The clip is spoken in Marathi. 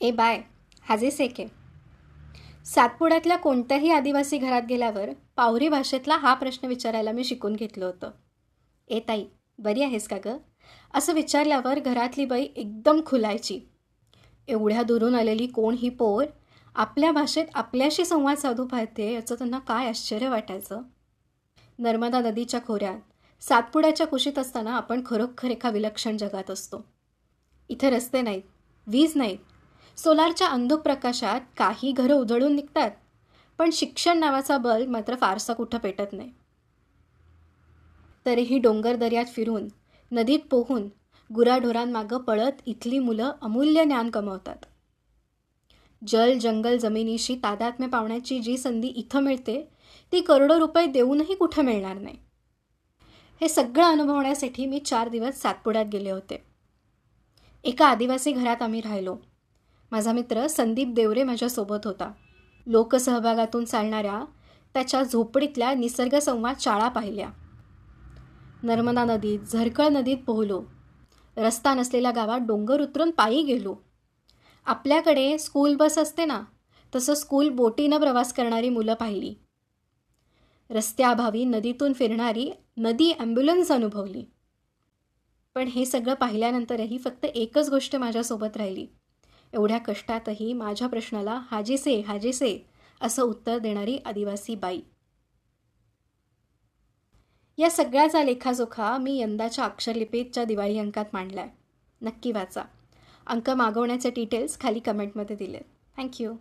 ए बाय, हाजे सेके. सातपुड्यातल्या कोणत्याही आदिवासी घरात गेल्यावर पावरी भाषेतला हा प्रश्न विचारायला मी शिकून घेतलं होतं. ए ताई, बरी आहेस का गं? असं विचारल्यावर घरातली बाई एकदम खुलायची. एवढ्या दुरून आलेली कोण ही पोर आपल्या भाषेत आपल्याशी संवाद साधू पाहते याचं त्यांना काय आश्चर्य वाटायचं. नर्मदा नदीच्या खोऱ्यात सातपुड्याच्या कुशीत असताना आपण खरोखर एका विलक्षण जगात असतो. इथे रस्ते नाहीत, वीज नाहीत, सोलारच्या अंधुक प्रकाशात काही घरं उजळून निघतात, पण शिक्षण नावाचा बल्ब मात्र फारसा कुठं पेटत नाही. तरीही डोंगर दर्यात फिरून, नदीत पोहून, गुराढोरांमागं पळत इथली मुलं अमूल्य ज्ञान कमवतात. जल जंगल जमिनीशी तादात्म्य पावण्याची जी संधी इथं मिळते ती करोडो रुपये देऊनही कुठं मिळणार नाही. हे सगळं अनुभवण्यासाठी मी 4 दिवस सातपुड्यात गेले होते. एका आदिवासी घरात आम्ही राहिलो. माझा मित्र संदीप देवरे माझ्यासोबत होता. लोकसहभागातून चालणाऱ्या त्याच्या झोपडीतल्या निसर्गसंवाद शाळा पाहिल्या. नर्मदा नदीत, झरकळ नदीत पोहलो. रस्ता नसलेल्या गावात डोंगर उतरून पायी गेलो. आपल्याकडे स्कूल बस असते ना, तसं स्कूल बोटीनं प्रवास करणारी मुलं पाहिली. रस्त्याअभावी नदीतून फिरणारी नदी ॲम्ब्युलन्स अनुभवली. पण हे सगळं पाहिल्यानंतरही फक्त एकच गोष्ट माझ्यासोबत राहिली. एवढ्या कष्टातही माझ्या प्रश्नाला हाजीसे हाजीसे असं उत्तर देणारी आदिवासी बाई. या सगळ्याचा लेखाजोखा मी यंदाच्या अक्षरलिपीच्या दिवाळी अंकात मांडला आहे. नक्की वाचा. अंक मागवण्याचे डिटेल्स खाली कमेंटमध्ये दिलेत. थँक्यू.